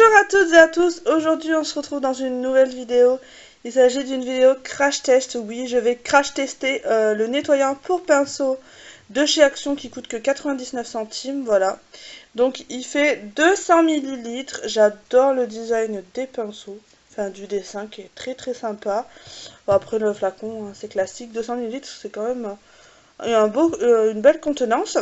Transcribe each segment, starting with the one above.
Bonjour à toutes et à tous, aujourd'hui on se retrouve dans une nouvelle vidéo. Il s'agit d'une vidéo crash test, oui je vais crash tester le nettoyant pour pinceau de chez Action qui coûte que 99 centimes, voilà. Donc il fait 200 ml, j'adore le design des pinceaux, enfin du dessin qui est très sympa. Bon, après le flacon c'est classique, 200 ml c'est quand même une belle contenance.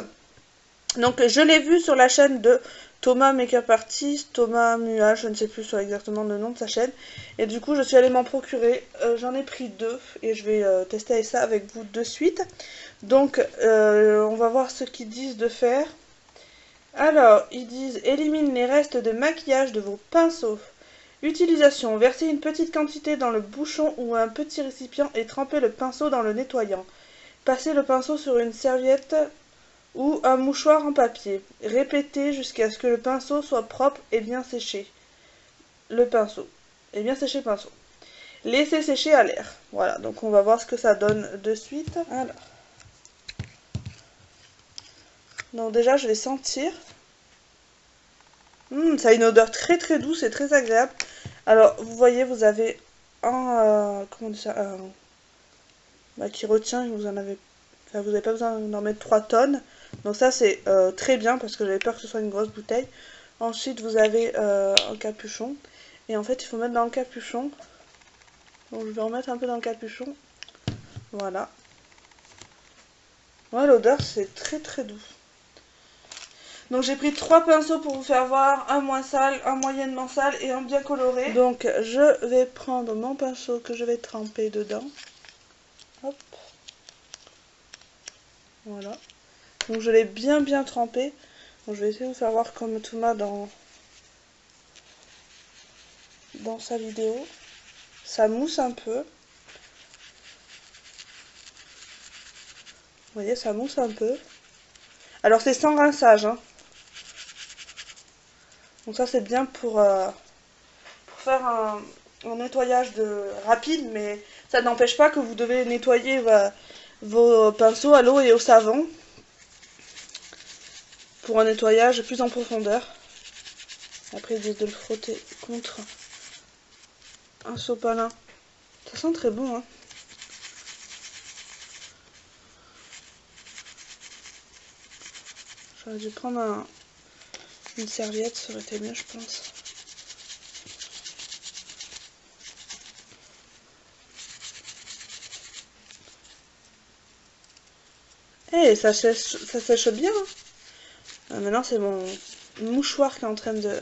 Donc je l'ai vu sur la chaîne de Thomas Makeup Artist, Thomas Mua, je ne sais plus sur exactement le nom de sa chaîne. Et du coup je suis allée m'en procurer, j'en ai pris deux et je vais tester ça avec vous de suite. Donc on va voir ce qu'ils disent de faire. Alors ils disent élimine les restes de maquillage de vos pinceaux. Utilisation, versez une petite quantité dans le bouchon ou un petit récipient et trempez le pinceau dans le nettoyant. Passez le pinceau sur une serviette ou un mouchoir en papier. Répétez jusqu'à ce que le pinceau soit propre et bien séché. Le pinceau. Et bien séché le pinceau. Laissez sécher à l'air. Voilà, donc on va voir ce que ça donne de suite. Alors. Donc déjà, je vais sentir. Ça a une odeur très douce et très agréable. Alors, vous voyez, vous avez un... comment on dit ça qui retient, vous en avez... Enfin, vous n'avez pas besoin d'en mettre 3 tonnes. Donc ça c'est très bien parce que j'avais peur que ce soit une grosse bouteille. Ensuite vous avez un capuchon. Et en fait il faut mettre dans le capuchon. Donc je vais en mettre un peu dans le capuchon. Voilà. Ouais, l'odeur c'est très doux. Donc j'ai pris 3 pinceaux pour vous faire voir. Un moins sale, un moyennement sale et un bien coloré. Donc je vais prendre mon pinceau que je vais tremper dedans. Hop. Voilà. Donc je l'ai bien trempé. Donc je vais essayer de vous faire voir comme Thomas dans sa vidéo. Ça mousse un peu. Vous voyez, ça mousse un peu. Alors c'est sans rinçage. Hein. Donc ça c'est bien pour faire un nettoyage rapide. Mais ça n'empêche pas que vous devez nettoyer vos pinceaux à l'eau et au savon. Pour un nettoyage plus en profondeur. Après ils disent de le frotter contre un sopalin. Ça sent très bon. Hein. J'aurais dû prendre une serviette, ça aurait été mieux je pense. Eh, ça sèche bien. Hein. Maintenant c'est mon mouchoir qui est en train de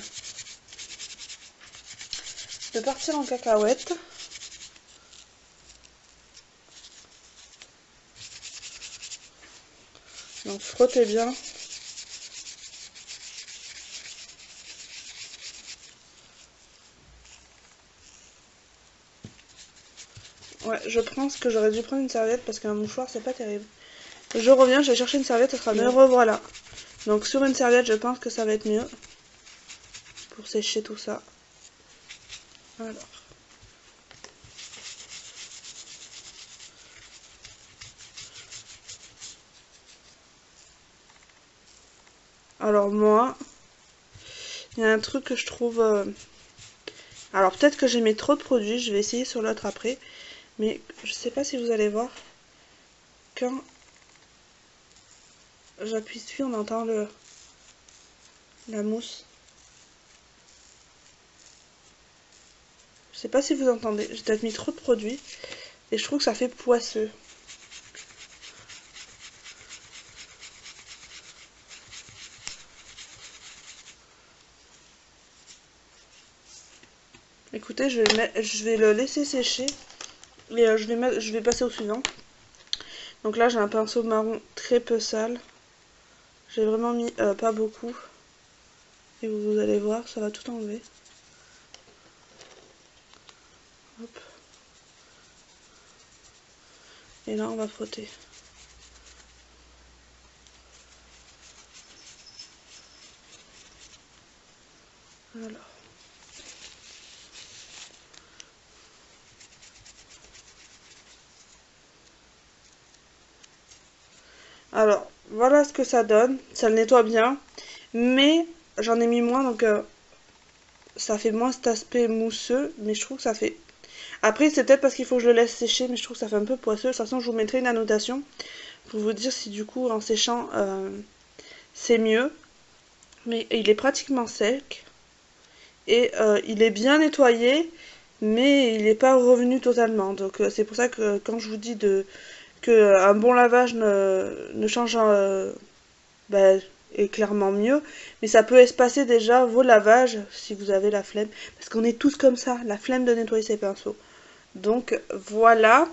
partir en cacahuète. Donc frottez bien. Ouais, je pense que j'aurais dû prendre une serviette parce qu'un mouchoir c'est pas terrible. Je reviens, je vais chercher une serviette, ça sera mieux. Revoilà. Donc sur une serviette, je pense que ça va être mieux pour sécher tout ça. Alors moi, il y a un truc que je trouve... Alors peut-être que j'ai mis trop de produits, je vais essayer sur l'autre après. Mais je sais pas si vous allez voir. Quand j'appuie dessus, on entend la mousse. Je sais pas si vous entendez, j'ai peut-être mis trop de produits. Et je trouve que ça fait poisseux. Écoutez, je vais le laisser sécher. Et je vais passer au suivant. Donc là, j'ai un pinceau marron très peu sale. J'ai vraiment mis pas beaucoup. Et vous allez voir, ça va tout enlever. Hop. Et là, on va frotter. Alors, voilà ce que ça donne. Ça le nettoie bien. Mais j'en ai mis moins, donc ça fait moins cet aspect mousseux, mais je trouve que ça fait... Après, c'est peut-être parce qu'il faut que je le laisse sécher, mais je trouve que ça fait un peu poisseux. De toute façon, je vous mettrai une annotation pour vous dire si du coup, en séchant, c'est mieux. Mais il est pratiquement sec. Et il est bien nettoyé, mais il n'est pas revenu totalement. Donc c'est pour ça que quand je vous dis que un bon lavage ne change... est clairement mieux, mais ça peut espacer déjà vos lavages si vous avez la flemme, parce qu'on est tous comme ça, la flemme de nettoyer ses pinceaux. Donc voilà,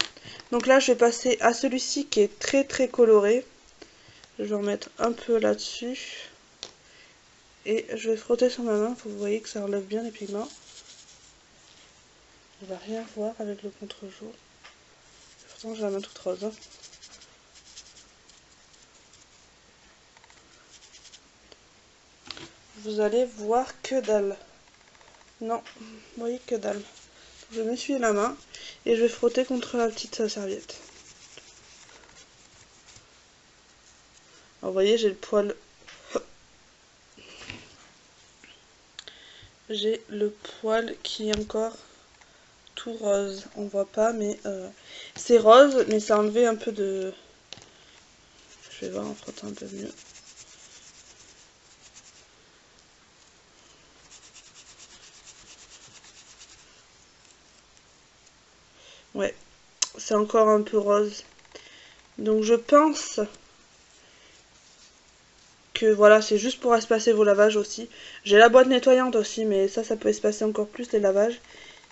donc là je vais passer à celui-ci qui est très très coloré, je vais en mettre un peu là-dessus, et je vais frotter sur ma main pour que vous voyez que ça enlève bien les pigments. On va rien voir avec le contre-jour, pourtant j'ai la main toute rose, hein. Vous allez voir que dalle. Non, vous voyez que dalle. Je vais m'essuyer la main et je vais frotter contre la petite serviette. Alors, vous voyez, j'ai le poil... J'ai le poil qui est encore tout rose. On voit pas, mais c'est rose, mais ça a enlevé un peu de... Je vais voir en frottant un peu mieux. Ouais, c'est encore un peu rose. Donc je pense que voilà, c'est juste pour espacer vos lavages aussi. J'ai la boîte nettoyante aussi, mais ça peut espacer encore plus les lavages.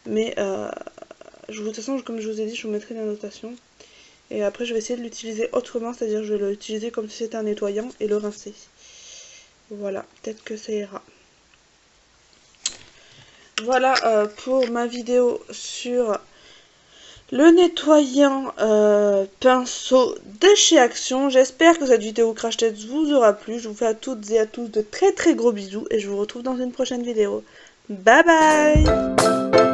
Mais de toute façon, comme je vous ai dit, je vous mettrai la notation. Et après, je vais essayer de l'utiliser autrement, c'est-à-dire je vais l'utiliser comme si c'était un nettoyant et le rincer. Voilà, peut-être que ça ira. Voilà pour ma vidéo sur le nettoyant pinceau de chez Action. J'espère que cette vidéo crash test vous aura plu. Je vous fais à toutes et à tous de très très gros bisous et je vous retrouve dans une prochaine vidéo. Bye bye!